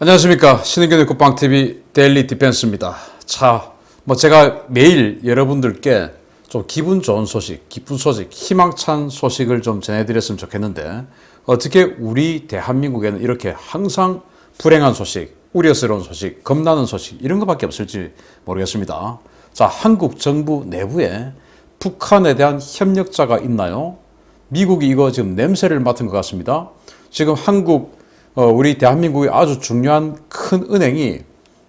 안녕하십니까. 신은경의 국방TV 데일리 디펜스입니다. 자, 제가 매일 여러분들께 좀 기분 좋은 소식, 기쁜 소식, 희망찬 소식을 좀 전해드렸으면 좋겠는데, 어떻게 우리 대한민국에는 이렇게 항상 불행한 소식, 우려스러운 소식, 겁나는 소식 이런 것밖에 없을지 모르겠습니다. 자, 한국 정부 내부에 북한에 대한 협력자가 있나요? 미국이 이거 지금 냄새를 맡은 것 같습니다. 지금 우리 대한민국의 아주 중요한 큰 은행이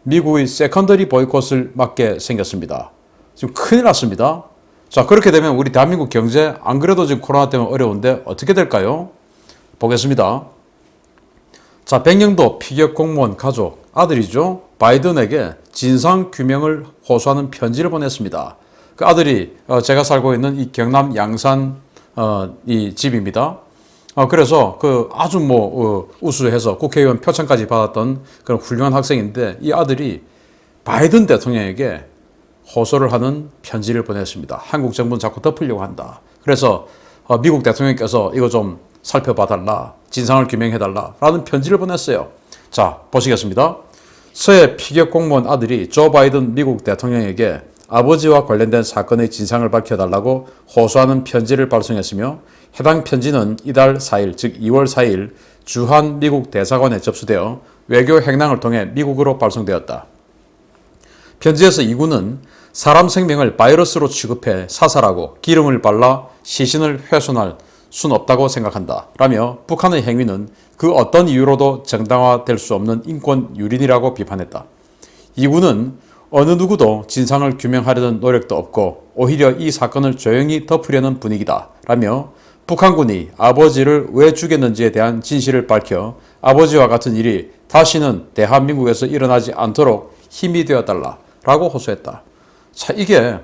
미국의 세컨더리 보이콧을 맡게 생겼습니다. 지금 큰일 났습니다. 자, 그렇게 되면 우리 대한민국 경제 안 그래도 지금 코로나 때문에 어려운데 어떻게 될까요? 보겠습니다. 자, 백령도 피격 공무원 가족 아들이죠. 바이든에게 진상 규명을 호소하는 편지를 보냈습니다. 그 아들이 제가 살고 있는 이 경남 양산 이 집입니다. 그래서 아주 우수해서 국회의원 표창까지 받았던 그런 훌륭한 학생인데, 이 아들이 바이든 대통령에게 호소를 하는 편지를 보냈습니다. 한국 정부는 자꾸 덮으려고 한다. 그래서 미국 대통령께서 이거 좀 살펴봐달라, 진상을 규명해달라 라는 편지를 보냈어요. 자, 보시겠습니다. 서해 피격 공무원 아들이 조 바이든 미국 대통령에게 아버지와 관련된 사건의 진상을 밝혀달라고 호소하는 편지를 발송했으며, 해당 편지는 이달 4일, 즉 2월 4일 주한 미국 대사관에 접수되어 외교 행랑을 통해 미국으로 발송되었다. 편지에서 이군은 사람 생명을 바이러스로 취급해 사살하고 기름을 발라 시신을 훼손할 수는 없다고 생각한다 라며, 북한의 행위는 그 어떤 이유로도 정당화될 수 없는 인권 유린이라고 비판했다. 이군은 어느 누구도 진상을 규명하려는 노력도 없고 오히려 이 사건을 조용히 덮으려는 분위기다 라며, 북한군이 아버지를 왜 죽였는지에 대한 진실을 밝혀 아버지와 같은 일이 다시는 대한민국에서 일어나지 않도록 힘이 되어달라 라고 호소했다. 자, 이게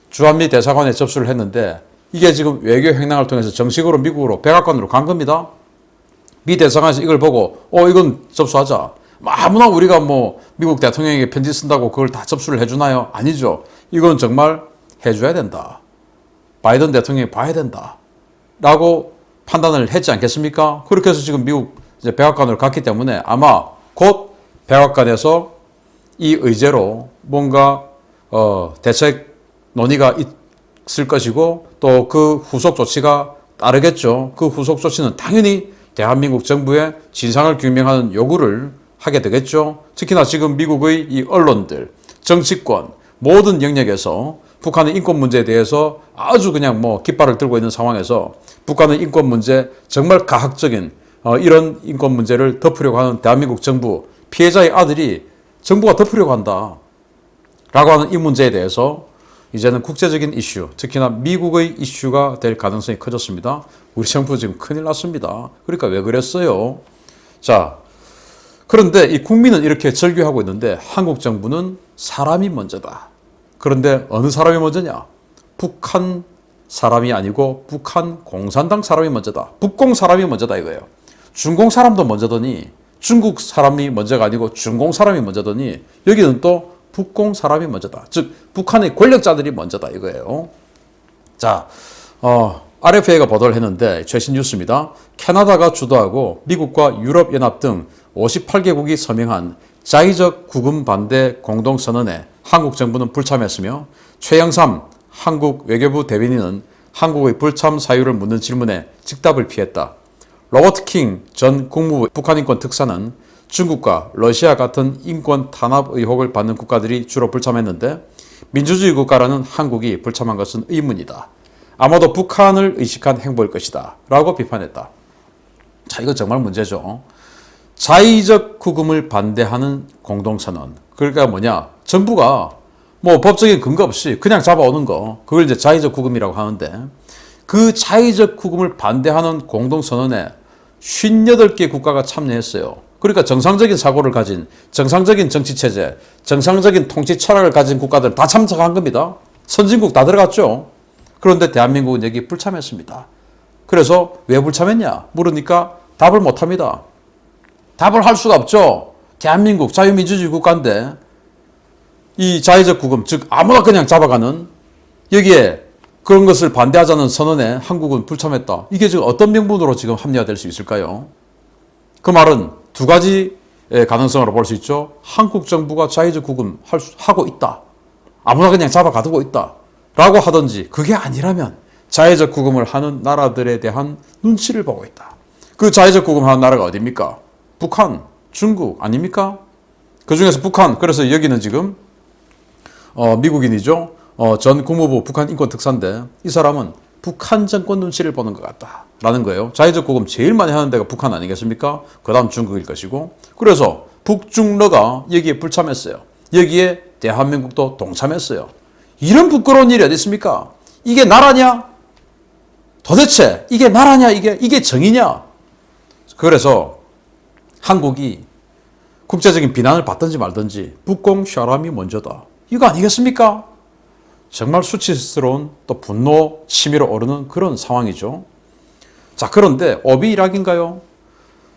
주한미 대사관에 접수를 했는데, 이게 지금 외교 행랑을 통해서 정식으로 미국으로 백악관으로 간 겁니다. 미 대사관에서 이걸 보고 이건 접수하자. 아무나 우리가 미국 대통령에게 편지 쓴다고 그걸 다 접수를 해주나요? 아니죠. 이건 정말 해줘야 된다. 바이든 대통령이 봐야 된다 라고 판단을 했지 않겠습니까? 그렇게 해서 지금 미국 이제 백악관으로 갔기 때문에 아마 곧 백악관에서 이 의제로 뭔가 대책 논의가 있을 것이고, 또 그 후속 조치가 따르겠죠. 그 후속 조치는 당연히 대한민국 정부의 진상을 규명하는 요구를 하게 되겠죠. 특히나 지금 미국의 이 언론들, 정치권 모든 영역에서 북한의 인권 문제에 대해서 아주 그냥 깃발을 들고 있는 상황에서, 북한의 인권 문제, 정말 가학적인 이런 인권 문제를 덮으려고 하는 대한민국 정부, 피해자의 아들이 정부가 덮으려고 한다 라고 하는 이 문제에 대해서 이제는 국제적인 이슈, 특히나 미국의 이슈가 될 가능성이 커졌습니다. 우리 정부 지금 큰일 났습니다. 그러니까 왜 그랬어요? 자, 그런데 이 국민은 이렇게 절규하고 있는데 한국 정부는 사람이 먼저다. 그런데 어느 사람이 먼저냐? 북한 사람이 아니고 북한 공산당 사람이 먼저다. 북공 사람이 먼저다 이거예요. 중공 사람도 먼저더니, 중국 사람이 먼저가 아니고 중공 사람이 먼저더니, 여기는 또 북공 사람이 먼저다. 즉 북한의 권력자들이 먼저다 이거예요. 자, RFA가 보도를 했는데 최신 뉴스입니다. 캐나다가 주도하고 미국과 유럽연합 등 58개국이 서명한 자의적 구금 반대 공동선언에 한국 정부는 불참했으며, 최영삼 한국 외교부 대변인은 한국의 불참 사유를 묻는 질문에 즉답을 피했다. 로버트 킹 전 국무부 북한인권 특사는 중국과 러시아 같은 인권 탄압 의혹을 받는 국가들이 주로 불참했는데, 민주주의 국가라는 한국이 불참한 것은 의문이다. 아마도 북한을 의식한 행보일 것이다 라고 비판했다. 자, 이거 정말 문제죠. 자의적 구금을 반대하는 공동선언. 그러니까 뭐냐? 정부가 법적인 근거 없이 그냥 잡아오는 거, 그걸 이제 자의적 구금이라고 하는데, 그 자의적 구금을 반대하는 공동선언에 58개 국가가 참여했어요. 그러니까 정상적인 사고를 가진, 정상적인 정치체제, 정상적인 통치 철학을 가진 국가들 다 참석한 겁니다. 선진국 다 들어갔죠. 그런데 대한민국은 여기 불참했습니다. 그래서 왜 불참했냐 물으니까 답을 못합니다. 답을 할 수가 없죠. 대한민국 자유민주주의 국가인데 이 자의적 구금, 즉 아무나 그냥 잡아가는, 여기에 그런 것을 반대하자는 선언에 한국은 불참했다. 이게 지금 어떤 명분으로 지금 합리화될 수 있을까요? 그 말은 두 가지 가능성으로 볼 수 있죠. 한국 정부가 자의적 구금 하고 있다. 아무나 그냥 잡아 가두고 있다. 라고 하든지 그게 아니라면 자의적 구금을 하는 나라들에 대한 눈치를 보고 있다. 그 자의적 구금하는 나라가 어디입니까? 북한, 중국 아닙니까? 그 중에서 북한, 그래서 여기는 지금 미국인이죠. 전 국무부 북한 인권특사인데 이 사람은 북한 정권 눈치를 보는 것 같다라는 거예요. 자의적 구금 제일 많이 하는 데가 북한 아니겠습니까? 그 다음 중국일 것이고. 그래서 북중러가 여기에 불참했어요. 여기에 대한민국도 동참했어요. 이런 부끄러운 일이 어디 있습니까? 이게 나라냐? 도대체 이게 나라냐? 이게 정의냐? 그래서 한국이 국제적인 비난을 받든지 말든지 북공 샤람이 먼저다. 이거 아니겠습니까? 정말 수치스러운 또 분노 치밀어 오르는 그런 상황이죠. 자, 그런데 업이 일학인가요?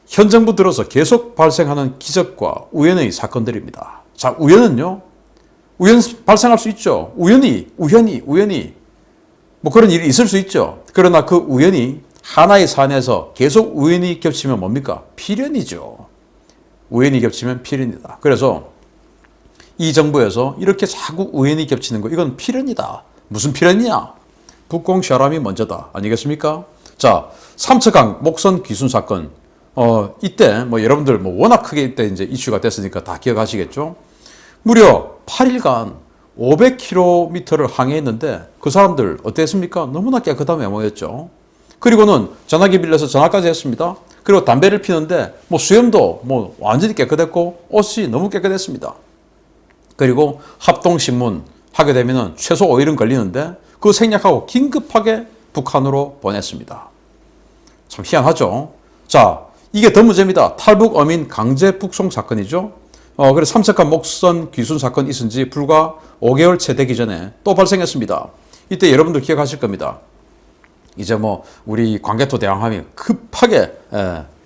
현 정부 들어서 계속 발생하는 기적과 우연의 사건들입니다. 자, 우연은요? 우연 발생할 수 있죠. 우연히 뭐 그런 일이 있을 수 있죠. 그러나 그 우연이 하나의 사안에서 계속 우연히 겹치면 뭡니까? 필연이죠. 우연히 겹치면 필연이다. 그래서 이 정부에서 이렇게 자꾸 우연히 겹치는 거 이건 필연이다. 무슨 필연이냐? 북공 샤람이 먼저다. 아니겠습니까? 자, 삼척강 목선 귀순 사건. 이때 뭐 여러분들 뭐 워낙 크게 이때 이제 이슈가 됐으니까 다 기억하시겠죠? 무려 8일간 500km를 항해했는데 그 사람들 어땠습니까? 너무나 깨끗한 외모였죠. 그리고는 전화기 빌려서 전화까지 했습니다. 그리고 담배를 피는데 뭐 수염도 뭐 완전히 깨끗했고 옷이 너무 깨끗했습니다. 그리고 합동신문 하게 되면은 최소 5일은 걸리는데 그 생략하고 긴급하게 북한으로 보냈습니다. 참 희한하죠. 자, 이게 더 문제입니다. 탈북 어민 강제 북송 사건이죠. 그래서 삼척강 목선 귀순 사건이 있은 지 불과 5개월 채 되기 전에 또 발생했습니다. 이때 여러분들 기억하실 겁니다. 이제 뭐 우리 광개토 대왕함이 급하게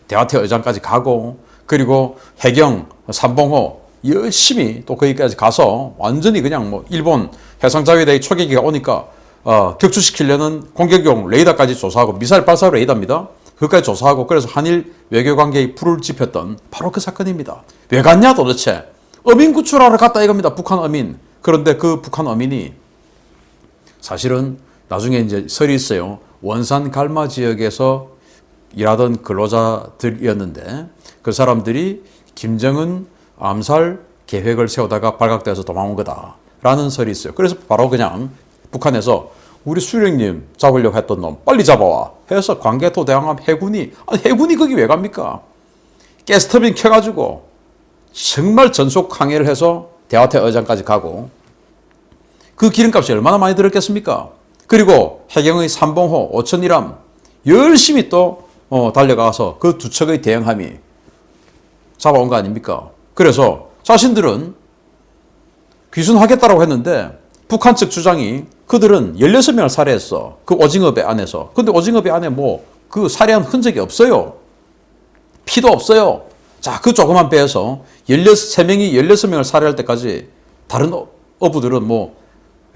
대화태 의장까지 가고 그리고 해경 삼봉호 열심히 또 거기까지 가서 완전히 그냥 뭐 일본 해상자위대의 초계기가 오니까 격추시키려는 공격용 레이더까지 조사하고 미사일 발사 레이더입니다. 그것까지 조사하고 그래서 한일 외교관계의 불을 지폈던 바로 그 사건입니다. 왜 갔냐 도대체? 어민 구출하러 갔다 이겁니다. 북한 어민. 그런데 그 북한 어민이 사실은 나중에 이제 설이 있어요. 원산 갈마 지역에서 일하던 근로자들이었는데 그 사람들이 김정은 암살 계획을 세우다가 발각돼서 도망온 거다라는 설이 있어요. 그래서 바로 그냥 북한에서 우리 수령님 잡으려고 했던 놈 빨리 잡아와 해서 광개토 대왕함 해군이 거기 왜 갑니까? 가스터빈 켜가지고 정말 전속 항해를 해서 대화태 의장까지 가고 그 기름값이 얼마나 많이 들었겠습니까? 그리고 해경의 삼봉호 5,000이람 열심히 또 달려가서 그 두 척의 대형함이 잡아온 거 아닙니까? 그래서 자신들은 귀순하겠다라고 했는데 북한 측 주장이 그들은 16명을 살해했어. 그 오징어배 안에서. 근데 오징어배 안에 뭐 그 살해한 흔적이 없어요. 피도 없어요. 자, 그 조그만 배에서 3명이 16명을 살해할 때까지 다른 어부들은 뭐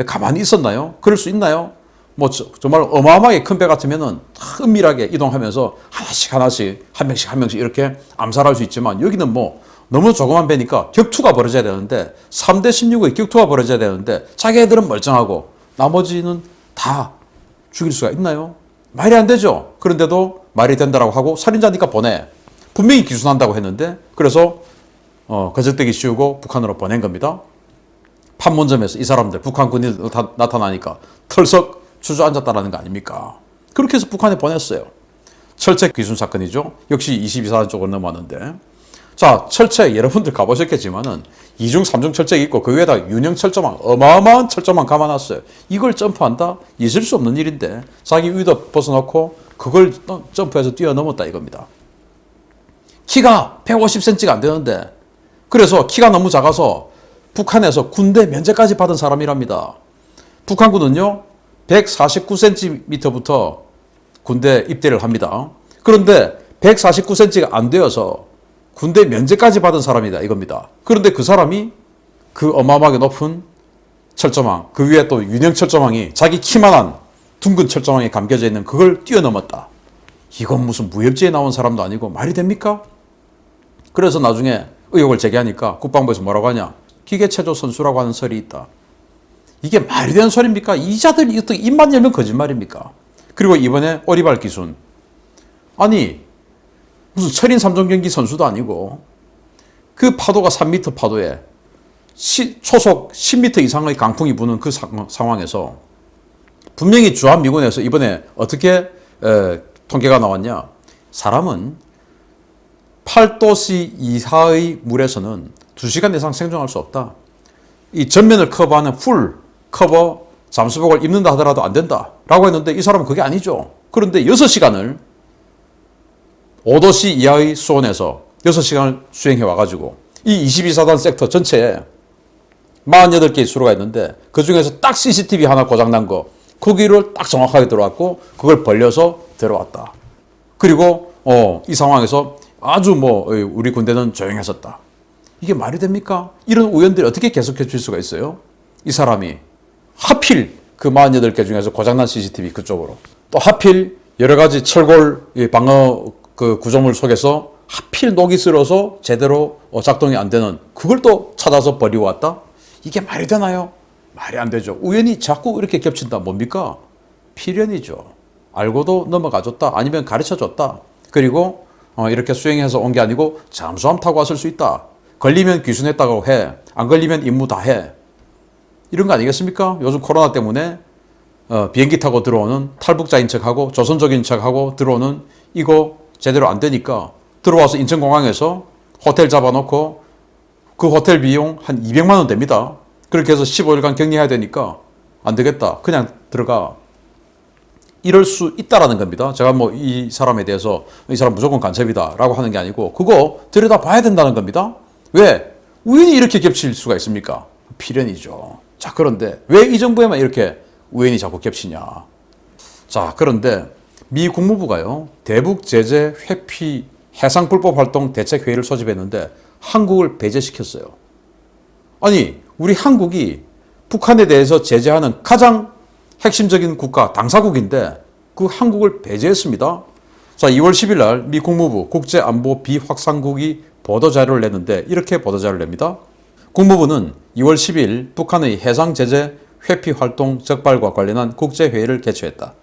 가만히 있었나요? 그럴 수 있나요? 뭐 정말 어마어마하게 큰 배 같으면은 은밀하게 이동하면서 하나씩 한 명씩 이렇게 암살할 수 있지만 여기는 뭐 너무 조그만 배니까 격투가 벌어져야 되는데 3대 16의 격투가 벌어져야 되는데 자기애들은 멀쩡하고 나머지는 다 죽일 수가 있나요? 말이 안 되죠. 그런데도 말이 된다라고 하고 살인자니까 보내. 분명히 기순한다고 했는데 그래서 거적대기 씌우고 북한으로 보낸 겁니다. 판문점에서 이 사람들 북한군이 나타나니까 털썩 주저앉았다라는 거 아닙니까? 그렇게 해서 북한에 보냈어요. 철책 귀순 사건이죠. 역시 22사단 쪽으로 넘어왔는데 자, 철책 여러분들 가보셨겠지만은 2중, 3중 철책이 있고 그 위에다 윤형 철조망, 어마어마한 철조망 감아놨어요. 이걸 점프한다? 있을 수 없는 일인데 자기 의도 벗어놓고 그걸 점프해서 뛰어넘었다 이겁니다. 키가 150cm가 안 되는데 그래서 키가 너무 작아서 북한에서 군대 면제까지 받은 사람이랍니다. 북한군은요 149cm부터 군대 입대를 합니다. 그런데 149cm가 안 되어서 군대 면제까지 받은 사람이다 이겁니다. 그런데 그 사람이 그 어마어마하게 높은 철조망 그 위에 또 윤형 철조망이 자기 키만한 둥근 철조망에 감겨져 있는 그걸 뛰어넘었다. 이건 무슨 무협지에 나온 사람도 아니고 말이 됩니까? 그래서 나중에 의혹을 제기하니까 국방부에서 뭐라고 하냐? 기계체조 선수라고 하는 설이 있다. 이게 말이 되는 소리입니까? 이자들이 어떻게 입만 열면 거짓말입니까? 그리고 이번에 오리발 기순. 아니 무슨 철인 3종 경기 선수도 아니고 그 파도가 3m 파도에 초속 10m 이상의 강풍이 부는 그 상황에서 분명히 주한미군에서 이번에 어떻게 통계가 나왔냐. 사람은 8도씨 이하의 물에서는 2시간 이상 생존할 수 없다. 이 전면을 커버하는 풀 커버 잠수복을 입는다 하더라도 안 된다 라고 했는데 이 사람은 그게 아니죠. 그런데 6시간을 5도씨 이하의 수온에서 6시간을 수행해 와가지고 이 22사단 섹터 전체에 48개의 수로가 있는데 그 중에서 딱 CCTV 하나 고장난 거 거기를 딱 정확하게 들어왔고 그걸 벌려서 들어왔다. 그리고 이 상황에서 아주 우리 군대는 조용했었다. 이게 말이 됩니까? 이런 우연들이 어떻게 계속해 줄 수가 있어요? 이 사람이 하필 그 48개 중에서 고장난 CCTV 그쪽으로 또 하필 여러 가지 철골 방어 그 구조물 속에서 하필 녹이 슬어서 제대로 작동이 안 되는 그걸 또 찾아서 버리고 왔다? 이게 말이 되나요? 말이 안 되죠. 우연히 자꾸 이렇게 겹친다. 뭡니까? 필연이죠. 알고도 넘어가줬다. 아니면 가르쳐줬다. 그리고 이렇게 수행해서 온 게 아니고 잠수함 타고 왔을 수 있다. 걸리면 귀순했다고 해. 안 걸리면 임무 다 해. 이런 거 아니겠습니까? 요즘 코로나 때문에 비행기 타고 들어오는 탈북자인 척하고 조선족인 척하고 들어오는 이거 제대로 안 되니까 들어와서 인천공항에서 호텔 잡아놓고 그 호텔 비용 한 200만 원 됩니다. 그렇게 해서 15일간 격리해야 되니까 안 되겠다. 그냥 들어가. 이럴 수 있다라는 겁니다. 제가 이 사람에 대해서 이 사람 무조건 간첩이다 라고 하는 게 아니고 그거 들여다 봐야 된다는 겁니다. 왜? 우연히 이렇게 겹칠 수가 있습니까? 필연이죠. 자, 그런데 왜 이 정부에만 이렇게 우연히 자꾸 겹치냐. 자, 그런데 미 국무부가요, 대북 제재 회피 해상불법 활동 대책회의를 소집했는데 한국을 배제시켰어요. 아니, 우리 한국이 북한에 대해서 제재하는 가장 핵심적인 국가, 당사국인데 그 한국을 배제했습니다. 자, 2월 10일 날 미 국무부 국제안보 비확산국이 보도자료를 냈는데 이렇게 보도자료를 냅니다. 국무부는 2월 10일 북한의 해상제재 회피 활동 적발과 관련한 국제회의를 개최했다.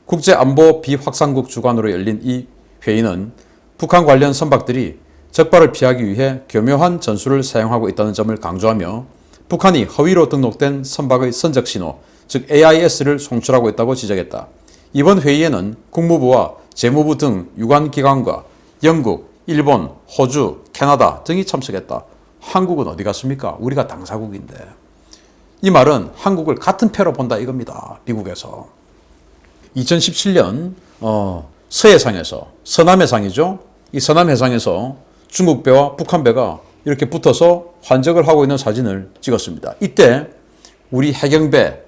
국제안보 비확산국 주관으로 열린 이 회의는 북한 관련 선박들이 적발을 피하기 위해 교묘한 전술을 사용하고 있다는 점을 강조하며 북한이 허위로 등록된 선박의 선적신호, 즉 AIS를 송출하고 있다고 지적했다. 이번 회의에는 국무부와 재무부 등 유관기관과 영국, 일본, 호주, 캐나다 등이 참석했다. 한국은 어디 갔습니까? 우리가 당사국인데. 이 말은 한국을 같은 패로 본다 이겁니다. 미국에서. 2017년 서해상에서, 서남해상이죠. 이 서남해상에서 중국 배와 북한 배가 이렇게 붙어서 환적을 하고 있는 사진을 찍었습니다. 이때 우리 해경배,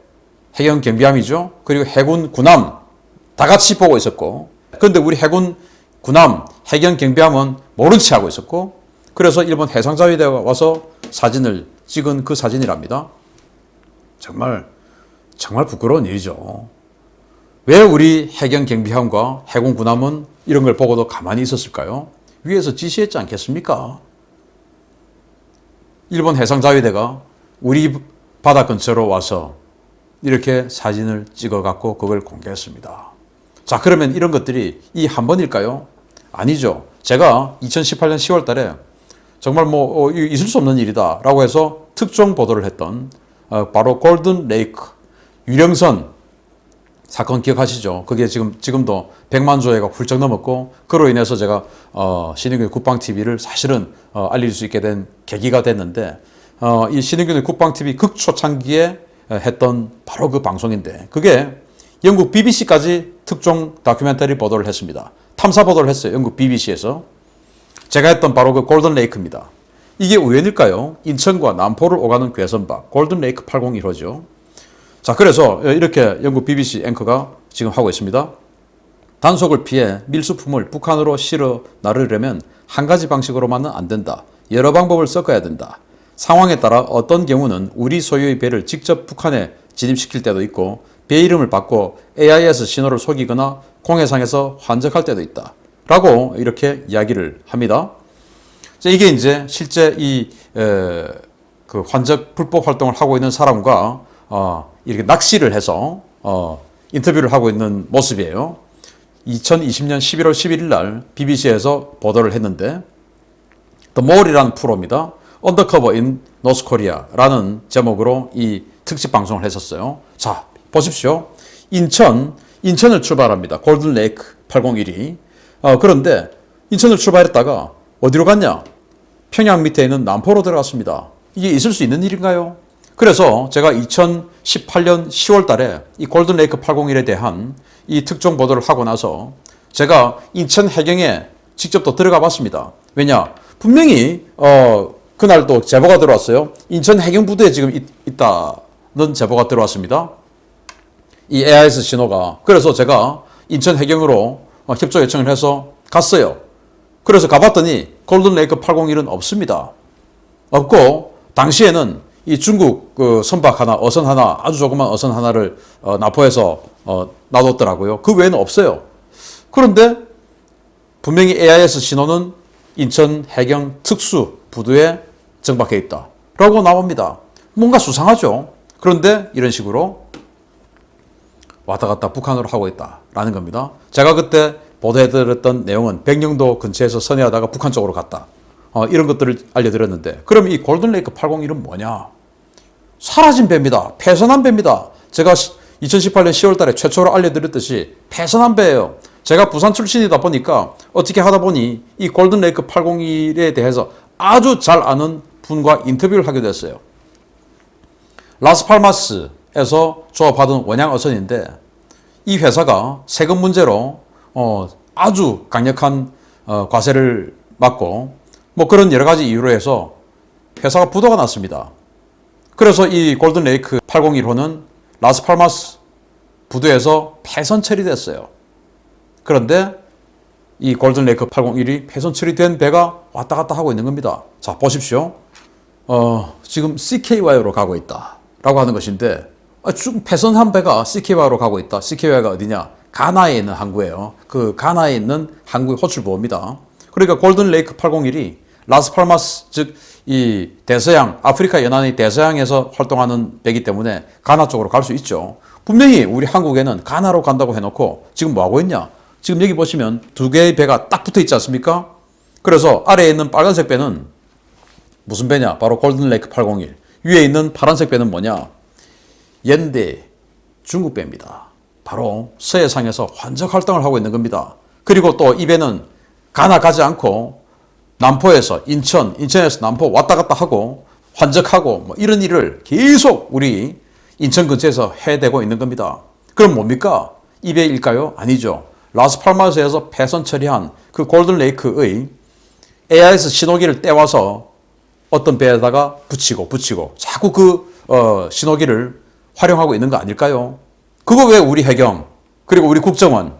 해경 경비함이죠. 그리고 해군 군함 다 같이 보고 있었고, 그런데 우리 해군 군함, 해경 경비함은 모른 채 하고 있었고, 그래서 일본 해상자위대가 와서 사진을 찍은 그 사진이랍니다. 정말 부끄러운 일이죠. 왜 우리 해경 경비함과 해군 군함은 이런 걸 보고도 가만히 있었을까요? 위에서 지시했지 않겠습니까? 일본 해상자위대가 우리 바다 근처로 와서 이렇게 사진을 찍어갖고 그걸 공개했습니다. 자, 그러면 이런 것들이 이 한 번일까요? 아니죠. 제가 2018년 10월 달에 정말 있을 수 없는 일이다 라고 해서 특종 보도를 했던 바로 골든 레이크 유령선 사건 기억하시죠? 그게 지금도 100만 조회가 훌쩍 넘었고, 그로 인해서 제가 신흥균의 국방TV를 사실은 알릴 수 있게 된 계기가 됐는데, 이 신흥균의 국방TV 극초창기에 했던 바로 그 방송인데, 그게 영국 BBC까지 특종 다큐멘터리 보도를 했습니다. 탐사 보도를 했어요. 영국 BBC에서. 제가 했던 바로 그 골든 레이크입니다. 이게 우연일까요? 인천과 남포를 오가는 괴선박 골든 레이크 801호죠. 자, 그래서 이렇게 영국 BBC 앵커가 지금 하고 있습니다. 단속을 피해 밀수품을 북한으로 실어 나르려면 한 가지 방식으로만은 안 된다. 여러 방법을 섞어야 된다. 상황에 따라 어떤 경우는 우리 소유의 배를 직접 북한에 진입시킬 때도 있고, 배 이름을 바꿔 AIS 신호를 속이거나 공해상에서 환적할 때도 있다. 라고 이렇게 이야기를 합니다. 이게 이제 실제 그 환적 불법 활동을 하고 있는 사람과 이렇게 낚시를 해서 인터뷰를 하고 있는 모습이에요. 2020년 11월 11일 날 BBC에서 보도를 했는데 The Mall이라는 프로입니다. Undercover in North Korea라는 제목으로 이 특집 방송을 했었어요. 자, 보십시오. 인천을 출발합니다. 골든 레이크 801이. 그런데 인천을 출발했다가 어디로 갔냐? 평양 밑에 있는 남포로 들어갔습니다. 이게 있을 수 있는 일인가요? 그래서 제가 2018년 10월 달에 이 골든 레이크 801에 대한 이 특종 보도를 하고 나서 제가 인천 해경에 직접 또 들어가 봤습니다. 왜냐? 분명히 그날 또 제보가 들어왔어요. 인천 해경부두에 지금 있다는 제보가 들어왔습니다. 이 AIS 신호가. 그래서 제가 인천 해경으로 협조 요청을 해서 갔어요. 그래서 가봤더니 골든 레이크 801은 없습니다. 없고 당시에는 이 중국 그 선박 하나, 어선 하나, 아주 조그만 어선 하나를 납포해서 놔뒀더라고요. 그 외에는 없어요. 그런데 분명히 AIS 신호는 인천 해경 특수 부두에 정박해 있다라고 나옵니다. 뭔가 수상하죠. 그런데 이런 식으로 왔다 갔다 북한으로 하고 있다라는 겁니다. 제가 그때 보도해드렸던 내용은 백령도 근처에서 선회하다가 북한 쪽으로 갔다. 이런 것들을 알려드렸는데, 그럼 이 골든레이크 801은 뭐냐? 사라진 배입니다. 폐선한 배입니다. 제가 2018년 10월 달에 최초로 알려드렸듯이 폐선한 배예요. 제가 부산 출신이다 보니까 어떻게 하다 보니 이 골든레이크 801에 대해서 아주 잘 아는 분과 인터뷰를 하게 됐어요. 라스팔마스에서 조업하던 원양 어선인데 이 회사가 세금 문제로 아주 강력한 과세를 맞고 뭐 그런 여러 가지 이유로 해서 회사가 부도가 났습니다. 그래서 이 골든레이크 801호는 라스팔마스 부두에서 폐선 처리됐어요. 그런데 이 골든레이크 801이 폐선 처리된 배가 왔다 갔다 하고 있는 겁니다. 자, 보십시오. 지금 CKY로 가고 있다 라고 하는 것인데 지금 폐선한 배가 CKY로 가고 있다. CKY가 어디냐? 가나에 있는 항구예요. 그 가나에 있는 항구의 호출부호입니다. 그러니까 골든레이크 801이 라스팔마스, 즉 이 대서양, 아프리카 연안의 대서양에서 활동하는 배이기 때문에 가나 쪽으로 갈 수 있죠. 분명히 우리 한국에는 가나로 간다고 해놓고 지금 뭐 하고 있냐? 지금 여기 보시면 두 개의 배가 딱 붙어 있지 않습니까? 그래서 아래에 있는 빨간색 배는 무슨 배냐? 바로 골든레이크 801. 위에 있는 파란색 배는 뭐냐? 연대 중국 배입니다. 바로 서해상에서 환적 활동을 하고 있는 겁니다. 그리고 또 이 배는 가나 가지 않고 남포에서 인천에서 남포 왔다 갔다 하고 환적하고 뭐 이런 일을 계속 우리 인천 근처에서 해대고 있는 겁니다. 그럼 뭡니까? 이 배일까요? 아니죠. 라스팔마스에서 폐선 처리한 그 골든레이크의 AIS 신호기를 떼와서 어떤 배에다가 붙이고 자꾸 그 신호기를 활용하고 있는 거 아닐까요? 그거 왜 우리 해경 그리고 우리 국정원,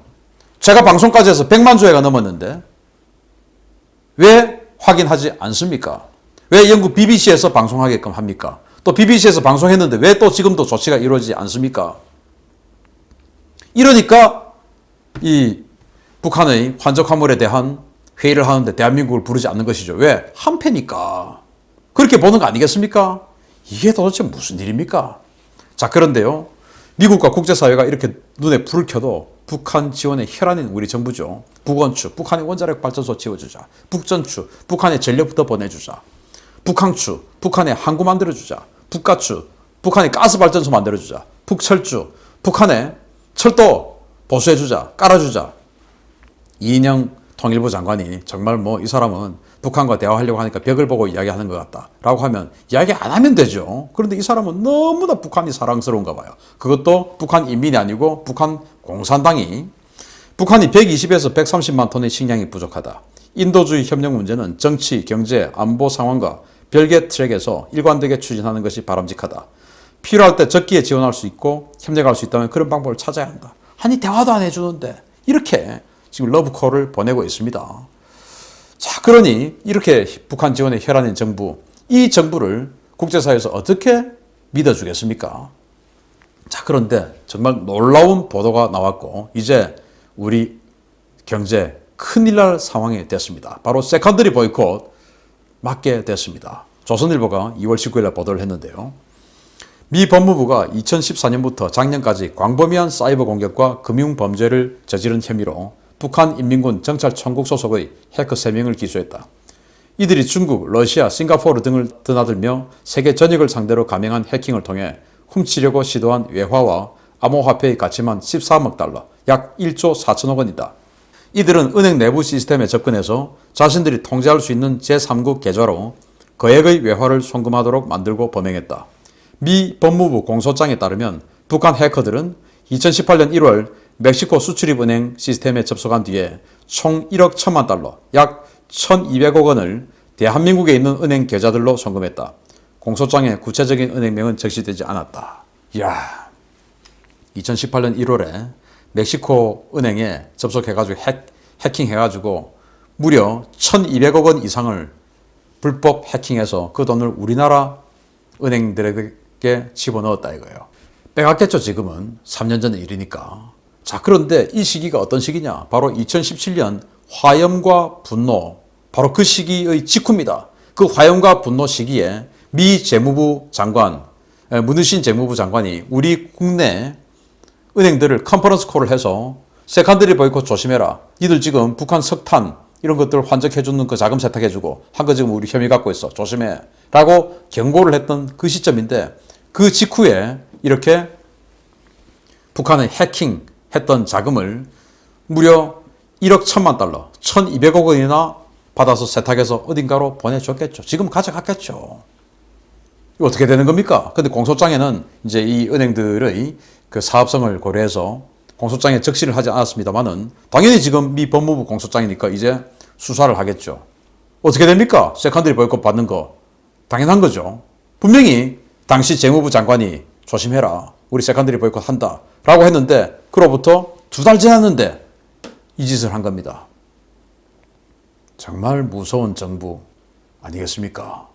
제가 방송까지 해서 100만 조회가 넘었는데 왜 확인하지 않습니까? 왜 영국 BBC에서 방송하게끔 합니까? 또 BBC에서 방송했는데 왜 또 지금도 조치가 이루어지지 않습니까? 이러니까 이 북한의 환적 화물에 대한 회의를 하는데 대한민국을 부르지 않는 것이죠. 왜? 한패니까. 그렇게 보는 거 아니겠습니까? 이게 도대체 무슨 일입니까? 자, 그런데요. 미국과 국제사회가 이렇게 눈에 불을 켜도 북한 지원에 혈안인 우리 정부죠. 북원추, 북한의 원자력 발전소 지어주자. 북전추, 북한의 전력부터 보내주자. 북항추, 북한의 항구 만들어주자. 북가추, 북한의 가스 발전소 만들어주자. 북철추, 북한의 철도 보수해주자. 깔아주자. 이인영 통일부 장관이 정말 뭐 이 사람은 북한과 대화하려고 하니까 벽을 보고 이야기하는 것 같다 라고 하면 이야기 안 하면 되죠. 그런데 이 사람은 너무나 북한이 사랑스러운가 봐요. 그것도 북한 인민이 아니고 북한 공산당이 북한이 120에서 130만 톤의 식량이 부족하다. 인도주의 협력 문제는 정치, 경제, 안보 상황과 별개 트랙에서 일관되게 추진하는 것이 바람직하다. 필요할 때 적기에 지원할 수 있고 협력할 수 있다면 그런 방법을 찾아야 한다. 아니 대화도 안 해주는데 이렇게 지금 러브콜을 보내고 있습니다. 자, 그러니 이렇게 북한 지원에 혈안인 정부, 이 정부를 국제사회에서 어떻게 믿어주겠습니까? 자, 그런데 정말 놀라운 보도가 나왔고 이제 우리 경제 큰일 날 상황이 됐습니다. 바로 세컨더리 보이콧, 맡게 됐습니다. 조선일보가 2월 19일 보도를 했는데요. 미 법무부가 2014년부터 작년까지 광범위한 사이버 공격과 금융범죄를 저지른 혐의로 북한 인민군 정찰총국 소속의 해커 3명을 기소했다. 이들이 중국, 러시아, 싱가포르 등을 드나들며 세계 전역을 상대로 감행한 해킹을 통해 훔치려고 시도한 외화와 암호화폐의 가치만 13억 달러, 약 1조 4천억 원이다. 이들은 은행 내부 시스템에 접근해서 자신들이 통제할 수 있는 제3국 계좌로 거액의 외화를 송금하도록 만들고 범행했다. 미 법무부 공소장에 따르면 북한 해커들은 2018년 1월 멕시코 수출입은행 시스템에 접속한 뒤에 총 1억 1천만 달러, 약 1,200억 원을 대한민국에 있는 은행 계좌들로 송금했다. 공소장에 구체적인 은행명은 적시되지 않았다. 이야, 2018년 1월에 멕시코 은행에 접속해가지고 해킹해가지고 무려 1,200억 원 이상을 불법 해킹해서 그 돈을 우리나라 은행들에게 집어넣었다 이거예요. 빼갔겠죠. 지금은 3년 전의 일이니까. 자, 그런데 이 시기가 어떤 시기냐? 바로 2017년 화염과 분노, 바로 그 시기의 직후입니다. 그 화염과 분노 시기에 미 재무부 장관, 문우신 재무부 장관이 우리 국내 은행들을 컨퍼런스 콜을 해서 세컨더리 보이콧 조심해라. 니들 지금 북한 석탄 이런 것들 환적해주는 그 자금 세탁해주고 한 거 지금 우리 혐의 갖고 있어. 조심해. 라고 경고를 했던 그 시점인데 그 직후에 이렇게 북한의 해킹했던 자금을 무려 1억 1천만 달러, 1,200억 원이나 받아서 세탁해서 어딘가로 보내줬겠죠. 지금 가져갔겠죠. 이거 어떻게 되는 겁니까? 근데 공소장에는 이제 이 은행들의 그 사업성을 고려해서 공소장에 적시를 하지 않았습니다만은 당연히 지금 미 법무부 공소장이니까 이제 수사를 하겠죠. 어떻게 됩니까? 세컨더리 보이콧 받는 거. 당연한 거죠. 분명히 당시 재무부 장관이 조심해라. 우리 세컨더리 보이콧 한다. 라고 했는데 그로부터 2달 지났는데 이 짓을 한 겁니다. 정말 무서운 정부 아니겠습니까?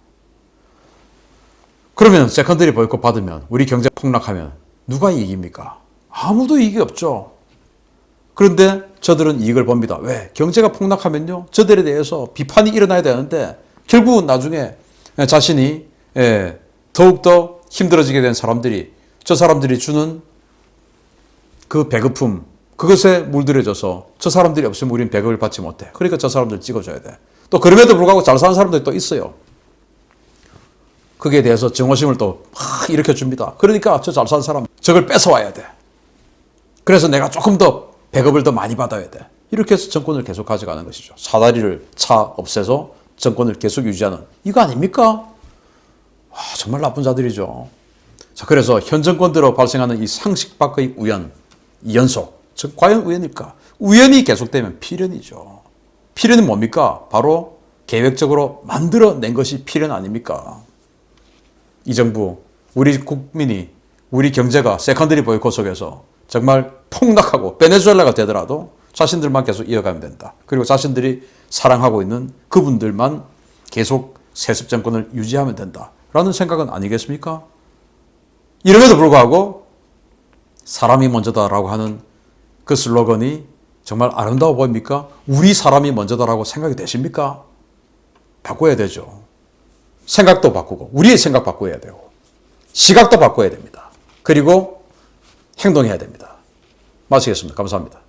그러면 세컨더리 보이콧 받으면 우리 경제 폭락하면 누가 이깁니까? 아무도 이익이 없죠. 그런데 저들은 이익을 봅니다. 왜? 경제가 폭락하면요. 저들에 대해서 비판이 일어나야 되는데 결국은 나중에 자신이 더욱더 힘들어지게 된 사람들이 저 사람들이 주는 그 배급품 그것에 물들여져서 저 사람들이 없으면 우리는 배급을 받지 못해. 그러니까 저 사람들 찍어줘야 돼. 또 그럼에도 불구하고 잘 사는 사람들이 또 있어요. 거기에 대해서 정오심을 또 막 일으켜줍니다. 그러니까 저 잘 사는 사람 저걸 뺏어와야 돼. 그래서 내가 조금 더 배급을 더 많이 받아야 돼. 이렇게 해서 정권을 계속 가져가는 것이죠. 사다리를 없애서 정권을 계속 유지하는 이거 아닙니까? 와, 정말 나쁜 자들이죠. 자, 그래서 현 정권 들어 발생하는 이 상식 밖의 우연, 이 연속. 즉 과연 우연일까? 우연이 계속되면 필연이죠. 필연은 뭡니까? 바로 계획적으로 만들어낸 것이 필연 아닙니까? 이 정부, 우리 국민이, 우리 경제가 세컨더리 보이콧 속에서 정말 폭락하고 베네수엘라가 되더라도 자신들만 계속 이어가면 된다. 그리고 자신들이 사랑하고 있는 그분들만 계속 세습 정권을 유지하면 된다. 라는 생각은 아니겠습니까? 이럼에도 불구하고 사람이 먼저다라고 하는 그 슬로건이 정말 아름다워 보입니까? 우리 사람이 먼저다라고 생각이 되십니까? 바꿔야 되죠. 생각도 바꾸고 우리의 생각 바꿔야 되고 시각도 바꿔야 됩니다. 그리고 행동해야 됩니다. 마치겠습니다. 감사합니다.